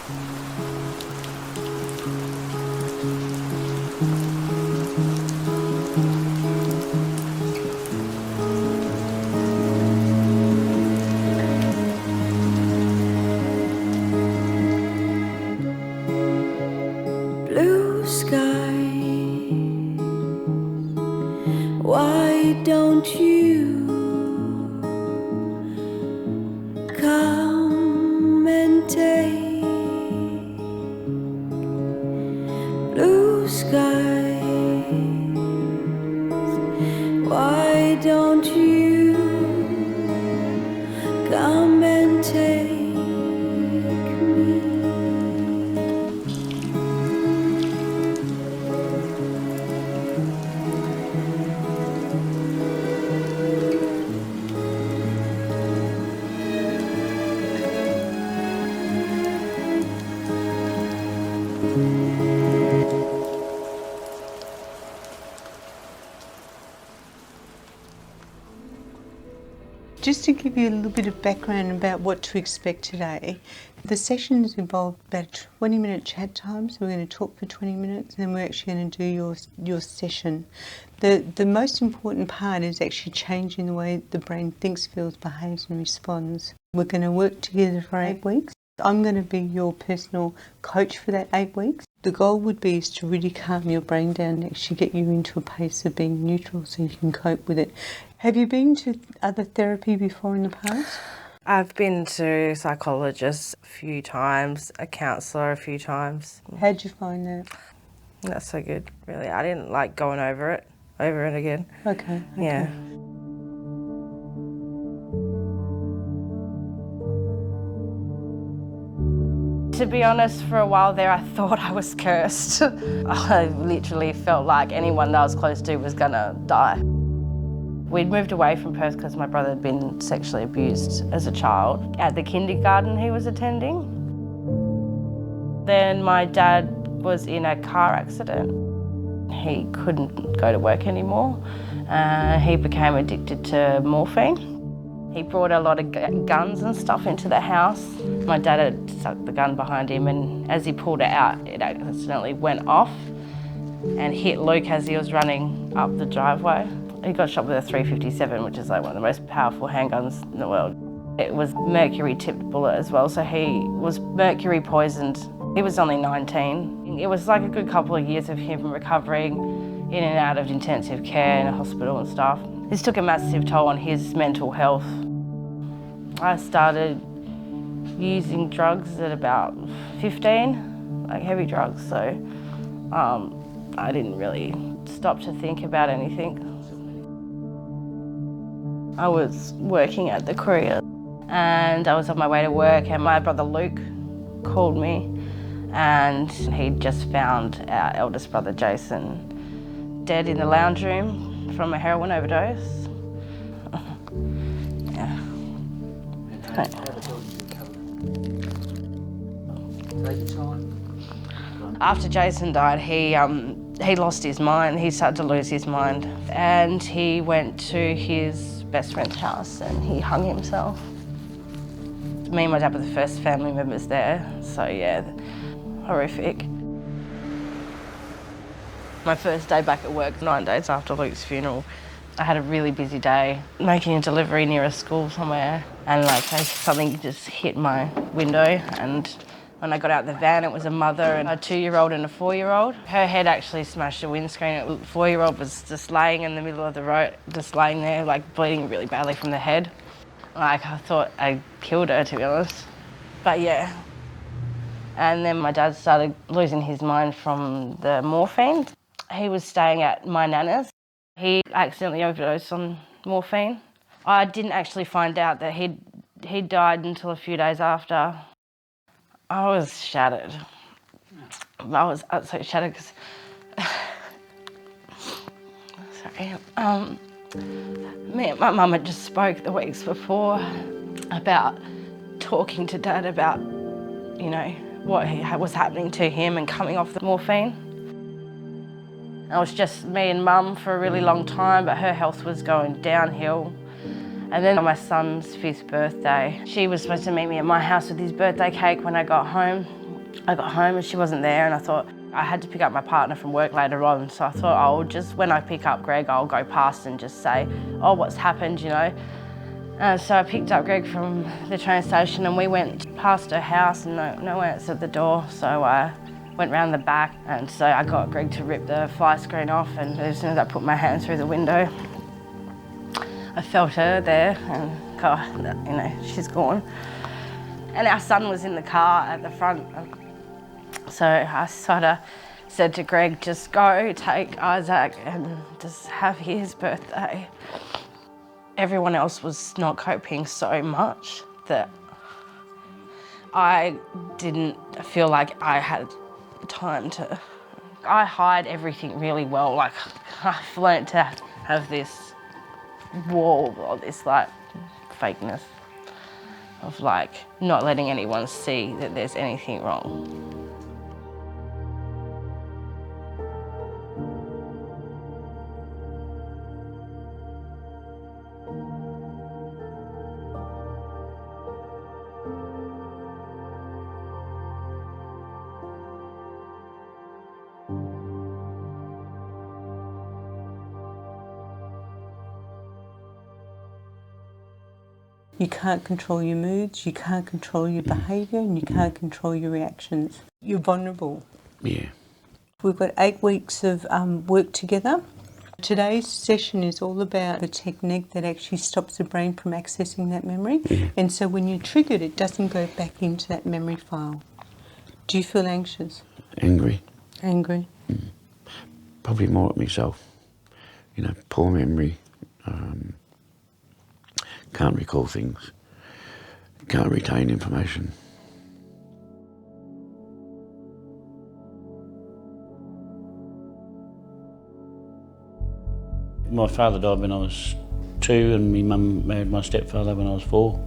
Blue sky, why don't you come and take blue skies? Why don't you come and take me? Just to give you a little bit of background about what to expect today, the sessions involve about a 20-minute chat time, so we're going to talk for 20 minutes and then we're actually going to do your session. The most important part is actually changing the way the brain thinks, feels, behaves and responds. We're going to work together for 8 weeks. I'm going to be your personal coach for that 8 weeks. The goal would be is to really calm your brain down and actually get you into a place of being neutral so you can cope with it. Have you been to other therapy before in the past? I've been to psychologists a few times, a counsellor a few times. How'd you find that? Not so good, really. I didn't like going over it again. Okay. Yeah. To be honest, for a while there I thought I was cursed. I literally felt like anyone that I was close to was gonna die. We'd moved away from Perth because my brother had been sexually abused as a child at the kindergarten he was attending. Then my dad was in a car accident. He couldn't go to work anymore. He became addicted to morphine. He brought a lot of guns and stuff into the house. My dad had stuck the gun behind him and as he pulled it out, it accidentally went off and hit Luke as he was running up the driveway. He got shot with a .357, which is like one of the most powerful handguns in the world. It was mercury-tipped bullet as well, so he was mercury poisoned. He was only 19. It was like a good couple of years of him recovering in and out of intensive care in a hospital and stuff. This took a massive toll on his mental health. I started using drugs at about 15, like heavy drugs, so I didn't really stop to think about anything. I was working at the Courier and I was on my way to work and my brother Luke called me and he'd just found our eldest brother Jason dead in the lounge room from a heroin overdose. Yeah. After Jason died, he lost his mind. He started to lose his mind and he went to his best friend's house and he hung himself. Me and my dad were the first family members there, so yeah, horrific. My first day back at work, 9 days after Luke's funeral, I had a really busy day making a delivery near a school somewhere and like something just hit my window and when I got out of the van it was a mother and a 2-year-old and a 4-year-old. Her head actually smashed the windscreen. The 4-year-old was just laying in the middle of the road, just laying there like bleeding really badly from the head. Like I thought I killed her, to be honest. But yeah. And then my dad started losing his mind from the morphine. He was staying at my nana's. He accidentally overdosed on morphine. I didn't actually find out that he'd died until a few days after. I was shattered. I was absolutely shattered because, sorry, me and my mum had just spoke the weeks before about talking to Dad about, you know, what was happening to him and coming off the morphine. It was just me and Mum for a really long time, but her health was going downhill. And then on my son's 5th birthday, she was supposed to meet me at my house with his birthday cake when I got home. I got home and she wasn't there, and I thought I had to pick up my partner from work later on, so I thought I'll just, when I pick up Greg, I'll go past and just say, oh, what's happened, you know. So I picked up Greg from the train station and we went past her house and no answer at the door, so I went round the back, and so I got Greg to rip the fly screen off, and as soon as I put my hand through the window, I felt her there, and God, you know, she's gone. And our son was in the car at the front. So I sort of said to Greg, just go take Isaac and just have his birthday. Everyone else was not coping so much that I didn't feel like I had time to. I hide everything really well. Like, I've learnt to have this wall or this like fakeness of like not letting anyone see that there's anything wrong. You can't control your moods, you can't control your behaviour, and you can't control your reactions. You're vulnerable. Yeah. We've got 8 weeks of work together. Today's session is all about a technique that actually stops the brain from accessing that memory. Yeah. And so when you're triggered, it doesn't go back into that memory file. Do you feel anxious? Angry. Angry? Probably more at myself. You know, poor memory. Can't recall things. Can't retain information. My father died when I was 2 and my mum married my stepfather when I was 4.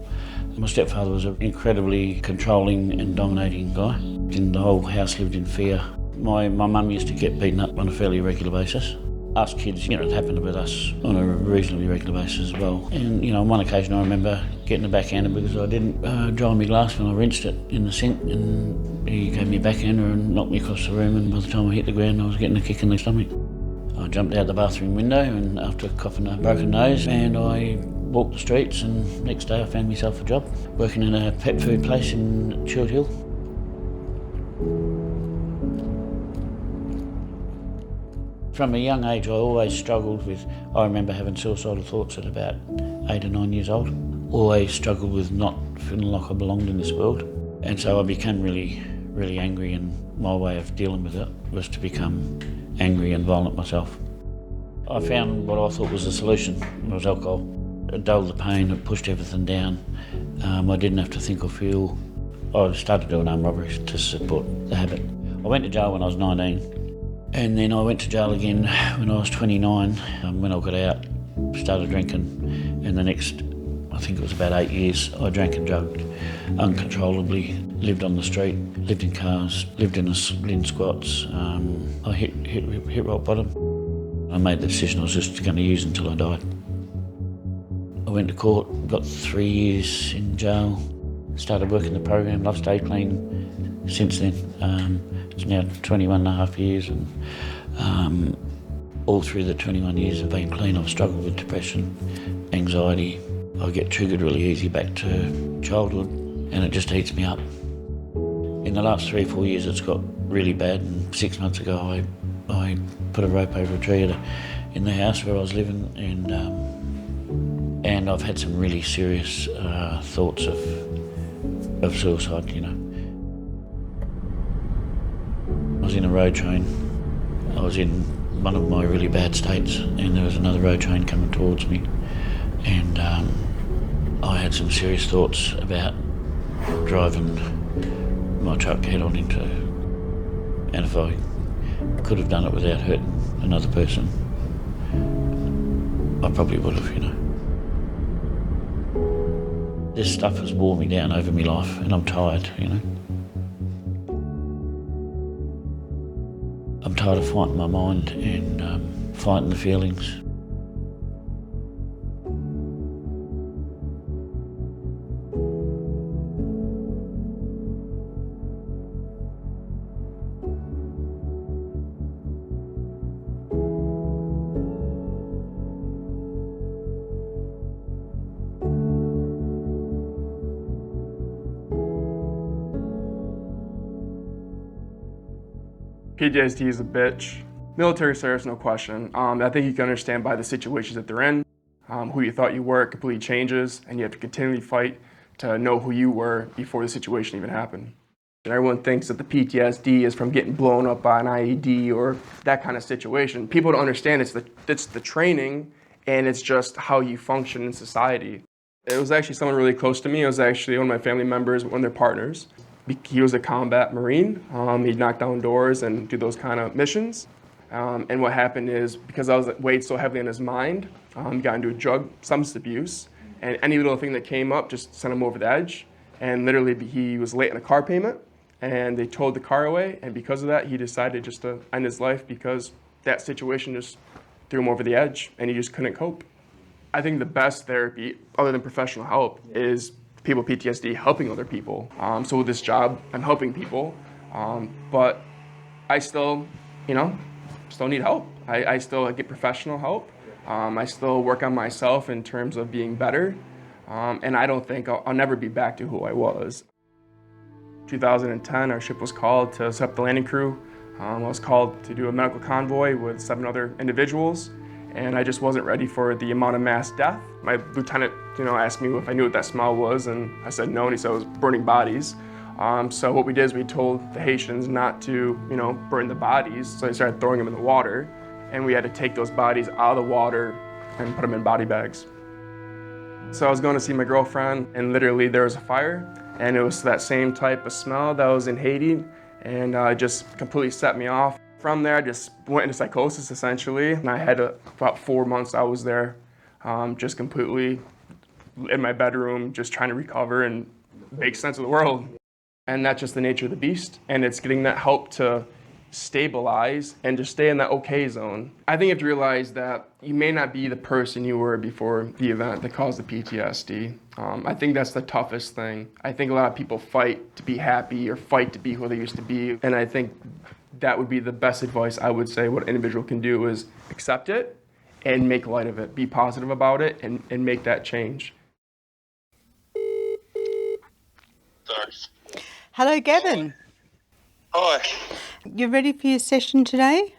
My stepfather was an incredibly controlling and dominating guy. And the whole house lived in fear. My mum used to get beaten up on a fairly regular basis. Us kids, you know, it happened with us on a reasonably regular basis as well. And, you know, on one occasion I remember getting a backhander because I didn't dry my glass when I rinsed it in the sink, and he gave me a backhander and knocked me across the room, and by the time I hit the ground I was getting a kick in the stomach. I jumped out the bathroom window and after coughing a broken nose, and I walked the streets, and next day I found myself a job working in a pet food place in Chiltern Hill. From a young age I always struggled with, I remember having suicidal thoughts at about 8 or 9 years old. Always struggled with not feeling like I belonged in this world. And so I became really angry, and my way of dealing with it was to become angry and violent myself. I found what I thought was a solution. It was alcohol. It dulled the pain, it pushed everything down. I didn't have to think or feel. I started doing armed robberies to support the habit. I went to jail when I was 19. And then I went to jail again when I was 29. When I got out, started drinking, and the next, I think it was about 8 years, I drank and drugged uncontrollably, lived on the street, lived in cars, lived in squats. I hit rock bottom. I made the decision I was just going to use until I died. I went to court, got 3 years in jail, started working the program, I've stayed clean since then. It's now 21 and a half years, and all through the 21 years I've been clean, I've struggled with depression, anxiety. I get triggered really easy back to childhood, and it just eats me up. In the last 3 or 4 years it's got really bad, and 6 months ago I put a rope over a tree in the house where I was living, and I've had some really serious thoughts of suicide, you know. I was in a road train. I was in one of my really bad states, and there was another road train coming towards me, and I had some serious thoughts about driving my truck head on into, and if I could have done it without hurting another person, I probably would have, you know. This stuff has worn me down over my life, and I'm tired, you know. I'm tired of fighting my mind and fighting the feelings. PTSD is a bitch. Military service, no question. I think you can understand by the situations that they're in. Who you thought you were completely changes, and you have to continually fight to know who you were before the situation even happened. And everyone thinks that the PTSD is from getting blown up by an IED or that kind of situation. People don't understand it's the training, and it's just how you function in society. It was actually someone really close to me. It was actually one of my family members, one of their partners. He was a combat Marine. He'd knock down doors and do those kind of missions. And what happened is, because I was weighed so heavily on his mind, he got into drug substance abuse, and any little thing that came up just sent him over the edge. And literally, he was late on a car payment, and they towed the car away. And because of that, he decided just to end his life because that situation just threw him over the edge, and he just couldn't cope. I think the best therapy, other than professional help, is people with PTSD helping other people. So with this job, I'm helping people, but I still, still need help. I still get professional help. I still work on myself in terms of being better. And I don't think I'll never be back to who I was. 2010, our ship was called to set up the landing crew. I was called to do a medical convoy with 7 other individuals, and I just wasn't ready for the amount of mass death. My lieutenant, asked me if I knew what that smell was, and I said no, and he said it was burning bodies. So what we did is we told the Haitians not to, burn the bodies, so they started throwing them in the water, and we had to take those bodies out of the water and put them in body bags. So I was going to see my girlfriend, and literally there was a fire, and it was that same type of smell that was in Haiti, and it just completely set me off. From there, I just went into psychosis, essentially, and I had about 4 months I was there, just completely in my bedroom, just trying to recover and make sense of the world. And that's just the nature of the beast, and it's getting that help to stabilize and just stay in that okay zone. I think you have to realize that you may not be the person you were before the event that caused the PTSD. I think that's the toughest thing. I think a lot of people fight to be happy or fight to be who they used to be, and I think that would be the best advice I would say what an individual can do is accept it and make light of it, be positive about it, and make that change. Sorry. Hello, Gavin. Hi. You ready for your session today?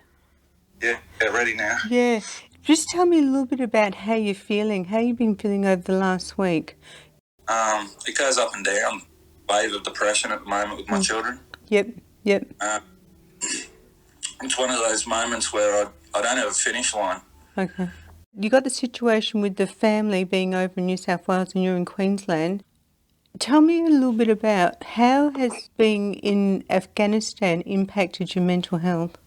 Yeah, ready now. Yeah. Just tell me a little bit about how you're feeling. How you've been feeling over the last week? It goes up and down. Wave of depression at the moment with my children. Yep. It's one of those moments where I don't have a finish line. Okay. You got the situation with the family being over in New South Wales and you're in Queensland. Tell me a little bit about how has being in Afghanistan impacted your mental health?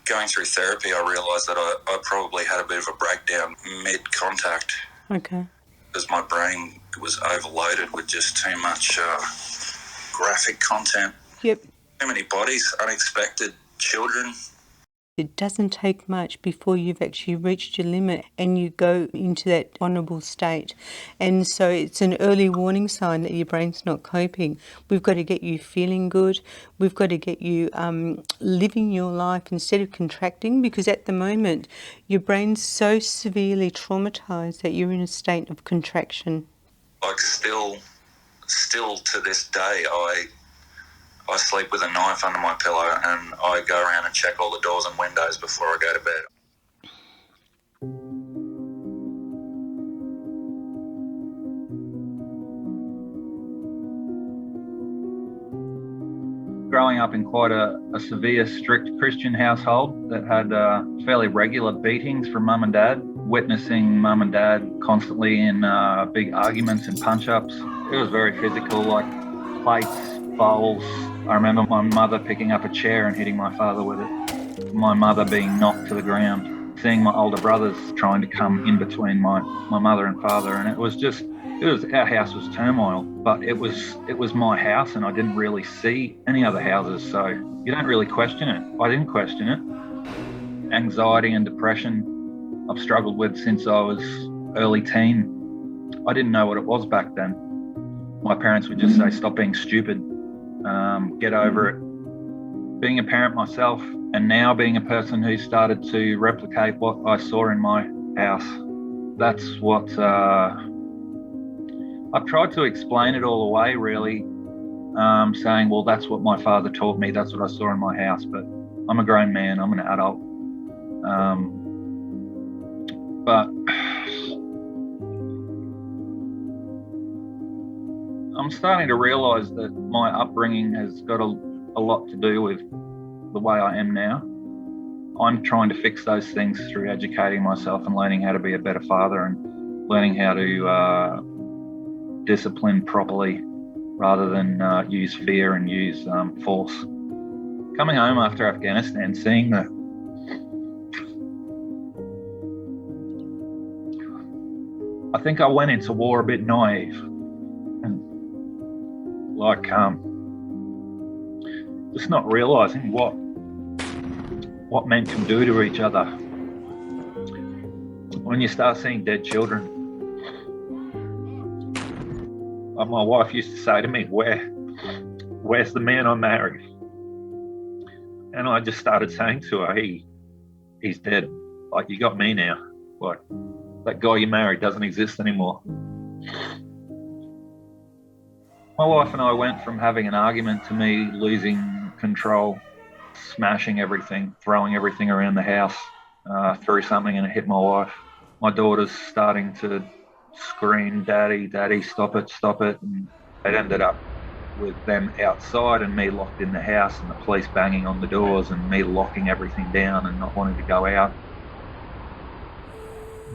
Going through therapy, I realised that I probably had a bit of a breakdown mid-contact. Okay. Because my brain was overloaded with just too much graphic content. Yep. Too many bodies, unexpected children. It doesn't take much before you've actually reached your limit and you go into that vulnerable state. And so it's an early warning sign that your brain's not coping. We've got to get you feeling good. We've got to get you living your life instead of contracting, because at the moment your brain's so severely traumatised that you're in a state of contraction. Like still to this day, I sleep with a knife under my pillow and I go around and check all the doors and windows before I go to bed. Growing up in quite a severe, strict Christian household that had fairly regular beatings from mum and dad, witnessing mum and dad constantly in big arguments and punch-ups. It was very physical, like plates, bowls. I remember my mother picking up a chair and hitting my father with it. My mother being knocked to the ground. Seeing my older brothers trying to come in between my mother and father, and our house was turmoil, but it was my house and I didn't really see any other houses, so you don't really question it. I didn't question it. Anxiety and depression I've struggled with since I was early teen. I didn't know what it was back then. My parents would just say, stop being stupid, get over it. Being a parent myself, and now being a person who started to replicate what I saw in my house, that's what I've tried to explain it all away, really. saying, well, that's what my father taught me, that's what I saw in my house, but I'm a grown man, I'm an adult. But I'm starting to realise that my upbringing has got a lot to do with the way I am now. I'm trying to fix those things through educating myself and learning how to be a better father and learning how to discipline properly rather than use fear and use force. Coming home after Afghanistan, seeing the I think I went into war a bit naive and like just not realising what men can do to each other. When you start seeing dead children, like my wife used to say to me, where's the man I married? And I just started saying to her, he's dead. Like, you got me now. Like, that guy you married doesn't exist anymore. My wife and I went from having an argument to me losing control, smashing everything, throwing everything around the house, threw something and it hit my wife. My daughter's starting to scream, Daddy, Daddy, stop it, stop it. And it ended up with them outside and me locked in the house and the police banging on the doors and me locking everything down and not wanting to go out.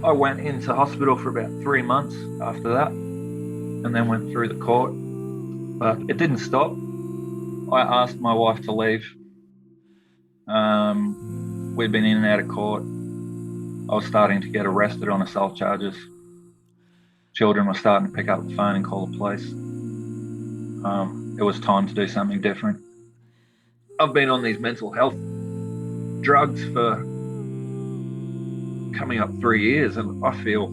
I went into hospital for about 3 months after that and then went through the court, but it didn't stop. I asked my wife to leave. We'd been in and out of court. I was starting to get arrested on assault charges. Children were starting to pick up the phone and call the police. It was time to do something different. I've been on these mental health drugs for coming up 3 years and I feel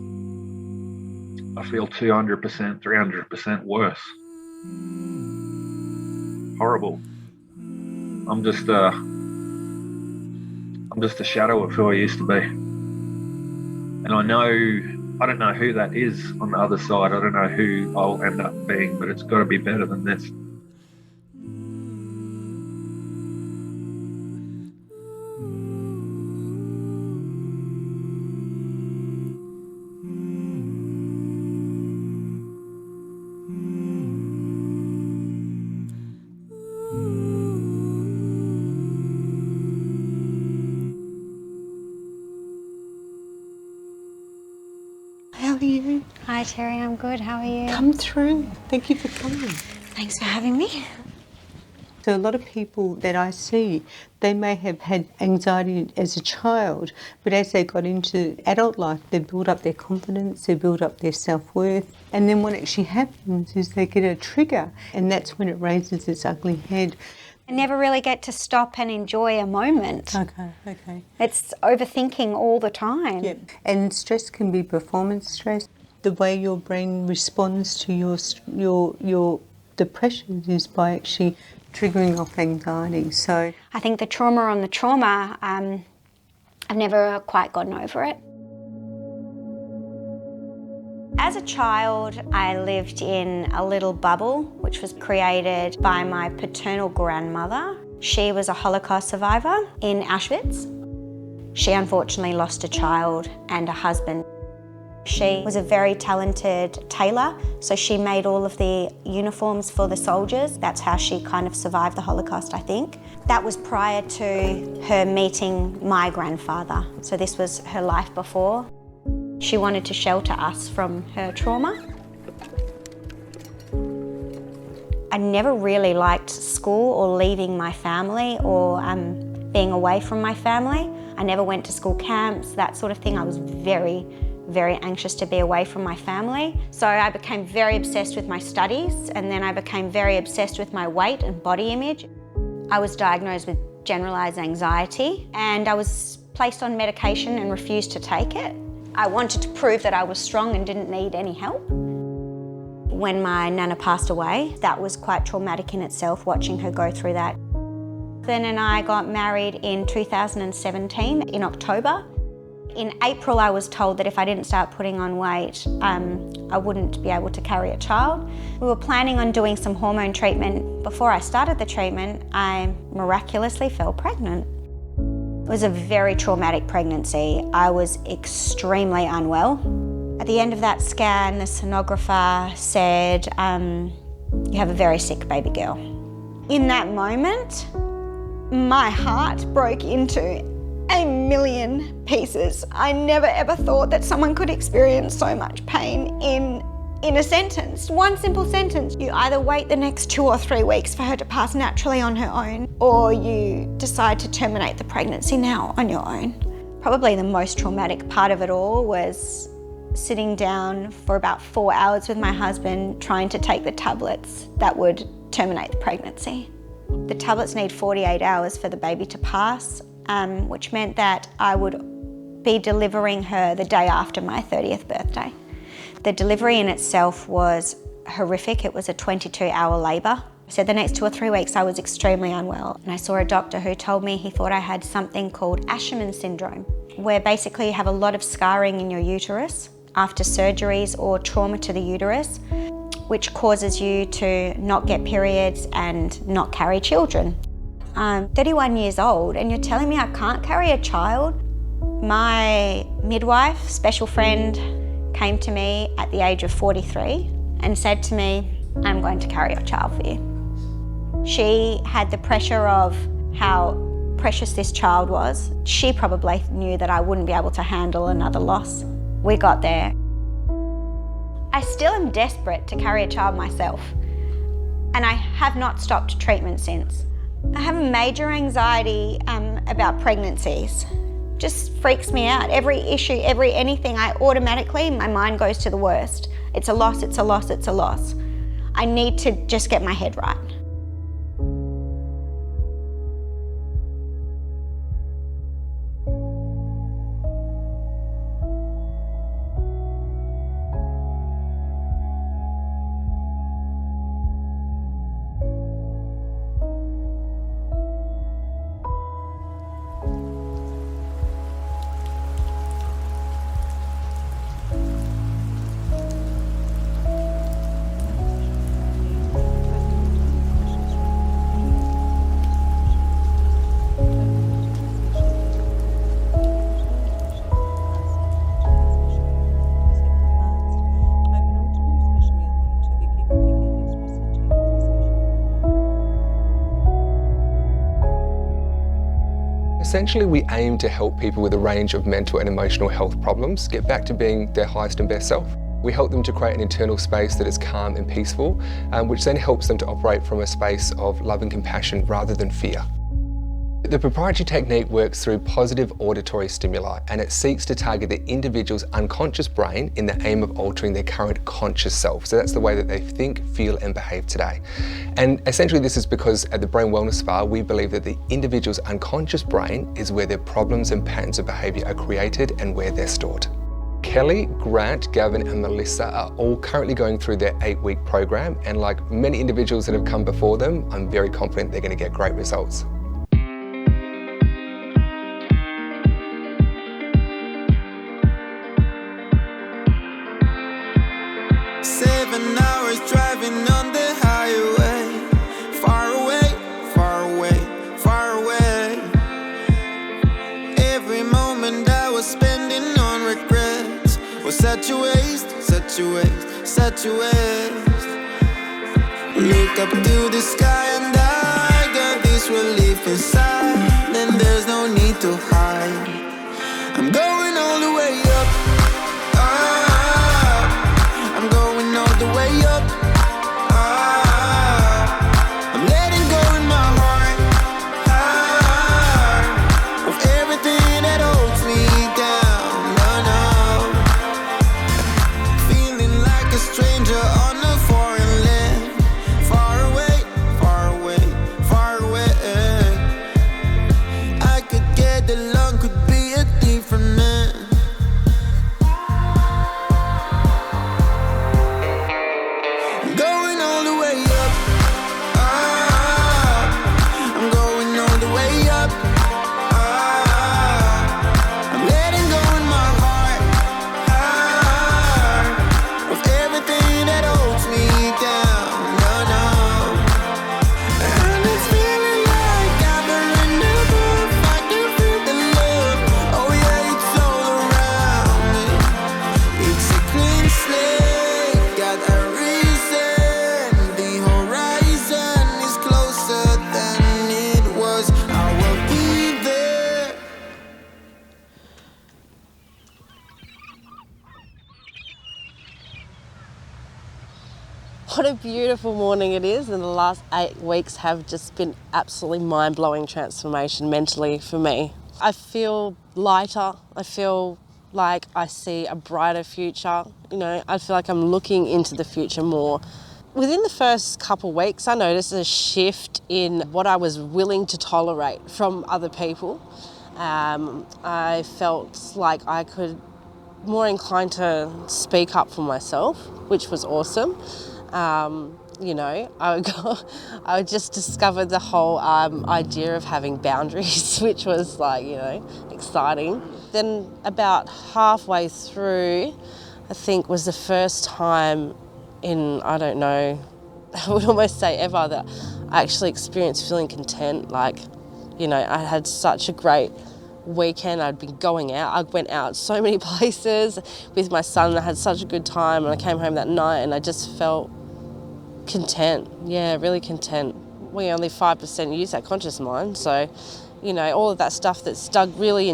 200%, 300% worse. Horrible. I'm just a shadow of who I used to be. And I don't know who that is on the other side. I don't know who I'll end up being, but it's got to be better than this. How are you? Hi Terry, I'm good. How are you? Come through. Thank you for coming. Thanks for having me. So a lot of people that I see, they may have had anxiety as a child, but as they got into adult life, they build up their confidence, they build up their self-worth, and then what actually happens is they get a trigger, and that's when it raises its ugly head. I never really get to stop and enjoy a moment. Okay. It's overthinking all the time. Yeah, and stress can be performance stress. The way your brain responds to your depression is by actually triggering off anxiety. So I think the trauma on the trauma, I've never quite gotten over it. As a child, I lived in a little bubble which was created by my paternal grandmother. She was a Holocaust survivor in Auschwitz. She unfortunately lost a child and a husband. She was a very talented tailor, so she made all of the uniforms for the soldiers. That's how she kind of survived the Holocaust, I think. That was prior to her meeting my grandfather, so this was her life before. She wanted to shelter us from her trauma. I never really liked school or leaving my family or being away from my family. I never went to school camps, that sort of thing. I was very, very anxious to be away from my family. So I became very obsessed with my studies, and then I became very obsessed with my weight and body image. I was diagnosed with generalised anxiety, and I was placed on medication and refused to take it. I wanted to prove that I was strong and didn't need any help. When my nana passed away, that was quite traumatic in itself, watching her go through that. Then and I got married in 2017 in October. In April, I was told that if I didn't start putting on weight, I wouldn't be able to carry a child. We were planning on doing some hormone treatment. Before I started the treatment, I miraculously fell pregnant. It was a very traumatic pregnancy. I was extremely unwell. At the end of that scan, the sonographer said, you have a very sick baby girl. In that moment, my heart broke into a million pieces. I never ever thought that someone could experience so much pain in a sentence, one simple sentence. You either wait the next 2 or 3 weeks for her to pass naturally on her own, or you decide to terminate the pregnancy now on your own. Probably the most traumatic part of it all was sitting down for about 4 hours with my husband trying to take the tablets that would terminate the pregnancy. The tablets need 48 hours for the baby to pass, which meant that I would be delivering her the day after my 30th birthday. The delivery in itself was horrific. It was a 22-hour labour. So the next 2 or 3 weeks I was extremely unwell, and I saw a doctor who told me he thought I had something called Asherman syndrome, where basically you have a lot of scarring in your uterus after surgeries or trauma to the uterus, which causes you to not get periods and not carry children. I'm 31 years old and you're telling me I can't carry a child? My midwife, special friend, came to me at the age of 43 and said to me, I'm going to carry your child for you. She had the pressure of how precious this child was. She probably knew that I wouldn't be able to handle another loss. We got there. I still am desperate to carry a child myself, and I have not stopped treatment since. I have a major anxiety about pregnancies. Just freaks me out. Every issue, anything, my mind goes to the worst. It's a loss, it's a loss, it's a loss. I need to just get my head right. Essentially, we aim to help people with a range of mental and emotional health problems get back to being their highest and best self. We help them to create an internal space that is calm and peaceful, which then helps them to operate from a space of love and compassion rather than fear. The proprietary technique works through positive auditory stimuli, and it seeks to target the individual's unconscious brain in the aim of altering their current conscious self. So that's the way that they think, feel and behave today. And essentially this is because at the Brain Wellness Spa, we believe that the individual's unconscious brain is where their problems and patterns of behaviour are created and where they're stored. Kelly, Grant, Gavin and Melissa are all currently going through their 8-week program, and like many individuals that have come before them, I'm very confident they're going to get great results. Such a waste. Look up to the sky and I got this relief inside. Then there's no need to hide. I'm going all the way up. I'm going all the way up. I'm letting go in my heart of everything that holds me down. Stranger on a foreign land, far away, far away, far away. I could get along, could be a different man. beautiful morning it is, and the last 8 weeks have just been absolutely mind-blowing transformation mentally for me. I feel lighter, I feel like I see a brighter future, I feel like I'm looking into the future more. Within the first couple of weeks, I noticed a shift in what I was willing to tolerate from other people. I felt like I could more inclined to speak up for myself, which was awesome. I just discovered the whole idea of having boundaries, which was exciting. Then about halfway through, I think was the first time in, I would almost say ever, that I actually experienced feeling content. I had such a great weekend. I'd been going out. I went out so many places with my son. I had such a good time, and I came home that night and I just felt content. Yeah, really content. We only 5% use that conscious mind, so all of that stuff that's dug really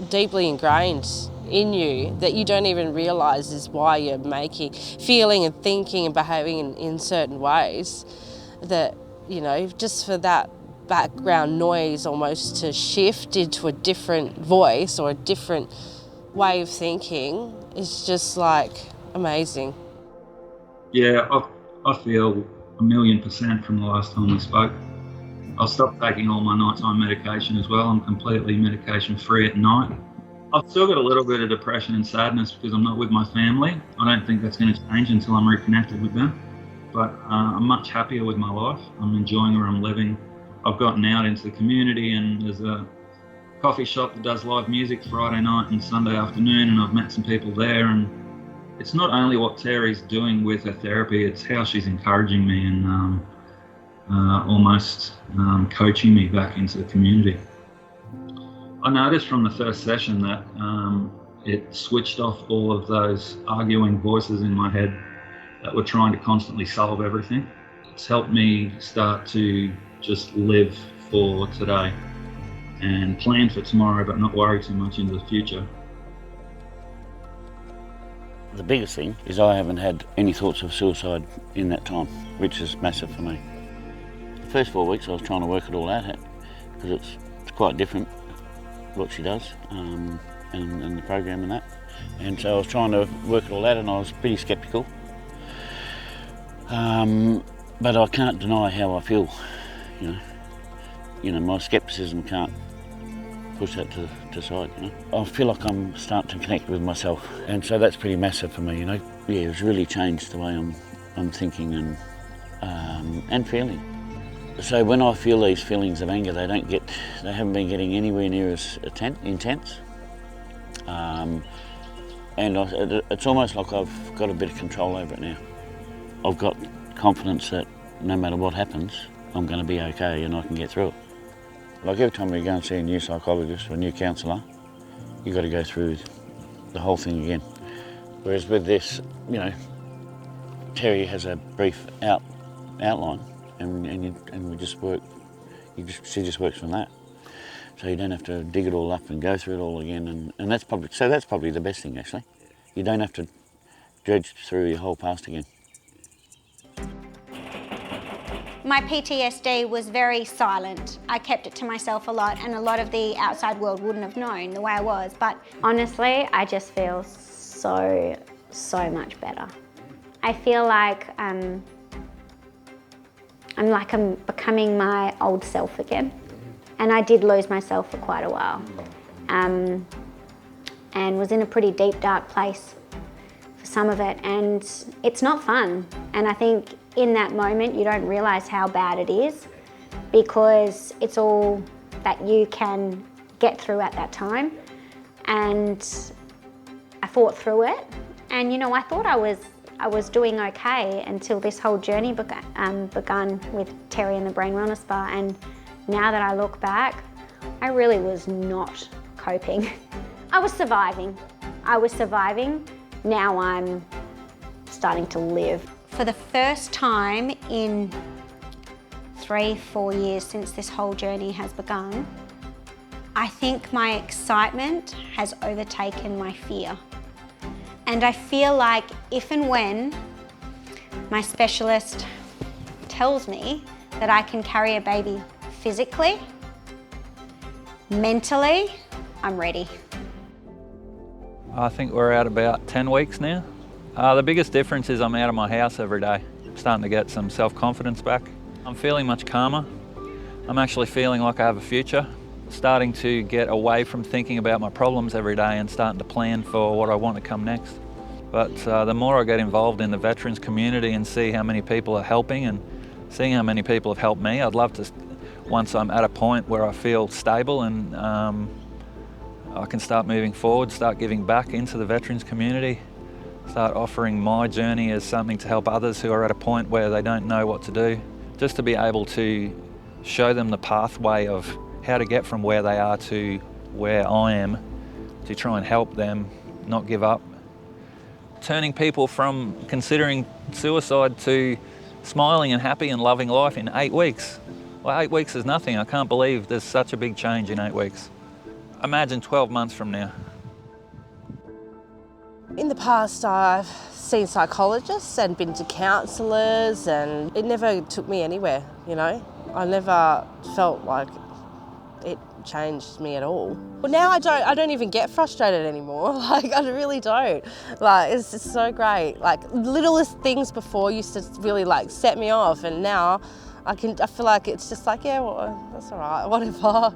deeply ingrained in you that you don't even realise is why you're feeling and thinking and behaving in certain ways, that just for that background noise almost to shift into a different voice or a different way of thinking is just amazing. Yeah, I feel 1,000,000% from the last time we spoke. I've stopped taking all my nighttime medication as well. I'm completely medication free at night. I've still got a little bit of depression and sadness because I'm not with my family. I don't think that's going to change until I'm reconnected with them. But I'm much happier with my life. I'm enjoying where I'm living. I've gotten out into the community, and there's a coffee shop that does live music Friday night and Sunday afternoon, and I've met some people there. And it's not only what Terry's doing with her therapy, it's how she's encouraging me and almost coaching me back into the community. I noticed from the first session that it switched off all of those arguing voices in my head that were trying to constantly solve everything. It's helped me start to just live for today and plan for tomorrow, but not worry too much into the future. The biggest thing is I haven't had any thoughts of suicide in that time, which is massive for me. The first 4 weeks I was trying to work it all out because it's quite different what she does and the program and that. And so I was trying to work it all out, and I was pretty sceptical. But I can't deny how I feel, my scepticism can't push that to the side, I feel like I'm starting to connect with myself, and so that's pretty massive for me, Yeah, it's really changed the way I'm thinking and feeling. So when I feel these feelings of anger, they haven't been getting anywhere near as intense. And it's almost like I've got a bit of control over it now. I've got confidence that no matter what happens, I'm going to be okay and I can get through it. Like every time we go and see a new psychologist or a new counsellor, you've got to go through the whole thing again. Whereas with this, Terry has a brief outline, and we just work. She just works from that, so you don't have to dig it all up and go through it all again. And that's probably the best thing actually. You don't have to dredge through your whole past again. My PTSD was very silent. I kept it to myself a lot, and a lot of the outside world wouldn't have known the way I was. But honestly, I just feel so much better. I feel like I'm becoming my old self again. And I did lose myself for quite a while. And was in a pretty deep, dark place for some of it. And it's not fun. And I think in that moment, you don't realise how bad it is, because it's all that you can get through at that time. And I fought through it. And I thought I was doing okay until this whole journey begun with Terry and the Brain Wellness Bar. And now that I look back, I really was not coping. I was surviving. Now I'm starting to live. For the first time in 3-4 years since this whole journey has begun, I think my excitement has overtaken my fear. And I feel like if and when My specialist tells me that I can carry a baby physically, mentally, I'm ready. I think we're at about 10 weeks now. The biggest difference is I'm out of my house every day. I'm starting to get some self-confidence back. I'm feeling much calmer. I'm actually feeling like I have a future. Starting to get away from thinking about my problems every day and starting to plan for what I want to come next. But the more I get involved in the veterans community and see how many people are helping and seeing how many people have helped me, I'd love to, once I'm at a point where I feel stable and I can start moving forward, start giving back into the veterans community, start offering my journey as something to help others who are at a point where they don't know what to do. Just to be able to show them the pathway of how to get from where they are to where I am, to try and help them not give up. Turning people from considering suicide to smiling and happy and loving life in 8 weeks. Well, 8 weeks is nothing. I can't believe there's such a big change in 8 weeks. Imagine 12 months from now. In the past, I've seen psychologists and been to counsellors, and it never took me anywhere, you know. I never felt like it changed me at all. But now I don't even get frustrated anymore. Like, I really don't. Like, it's just so great. Like, littlest things before used to really like set me off, and now I feel like it's just like, yeah, well, that's all right, whatever.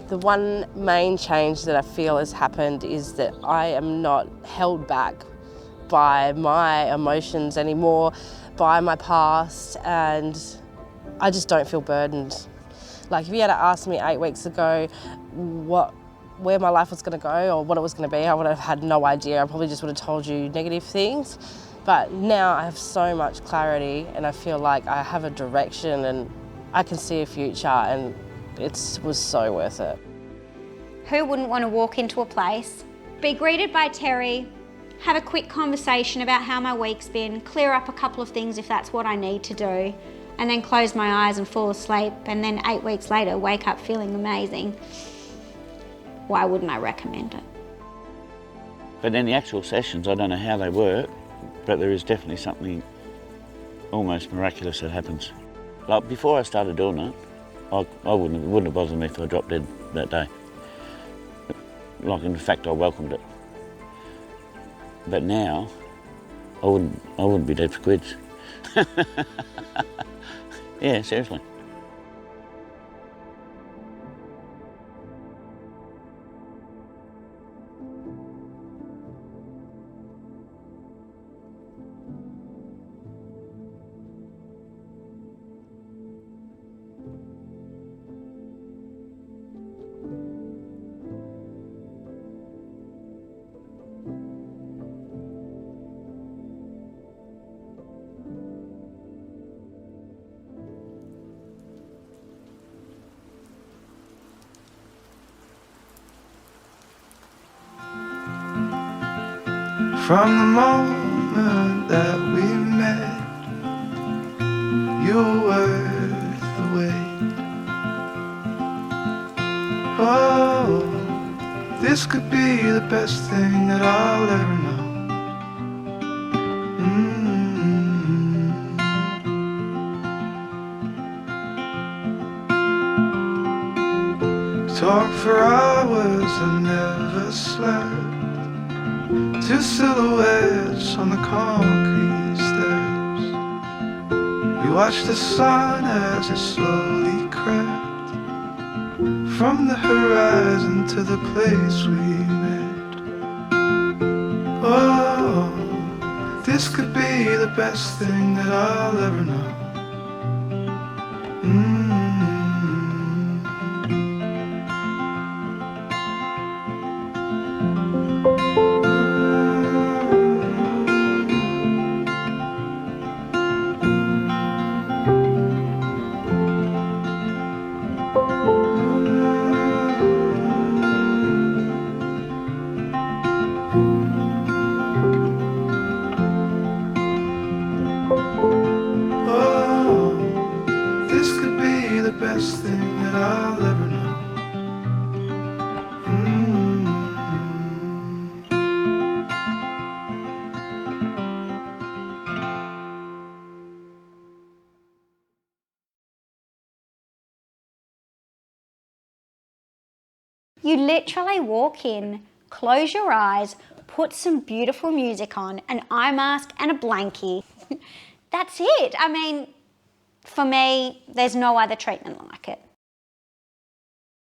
The one main change that I feel has happened is that I am not held back by my emotions anymore, by my past, and I just don't feel burdened. Like, if you had asked me 8 weeks ago where my life was going to go or what it was going to be, I would have had no idea. I probably just would have told you negative things. But now I have so much clarity and I feel like I have a direction and I can see a future, and it was so worth it. Who wouldn't want to walk into a place, be greeted by Terry, have a quick conversation about how my week's been, clear up a couple of things if that's what I need to do, and then close my eyes and fall asleep, and then 8 weeks later wake up feeling amazing? Why wouldn't I recommend it? But then the actual sessions, I don't know how they work, but there is definitely something almost miraculous that happens. Like, before I started doing it, it wouldn't have bothered me if I dropped dead that day. Like, in fact, I welcomed it. But now, I wouldn't be dead for quids. Yeah, seriously. From the moment that we met, you were worth the wait. Oh, this could be the best thing that I'll ever know. Talk for hours, I never slept. Two silhouettes on the concrete steps. We watched the sun as it slowly crept from the horizon to the place we met. Oh, this could be the best thing that I'll ever know. Best thing that I'll ever know. You literally walk in, close your eyes, put some beautiful music on, an eye mask and a blankie. That's it. I mean, for me, there's no other treatment like it.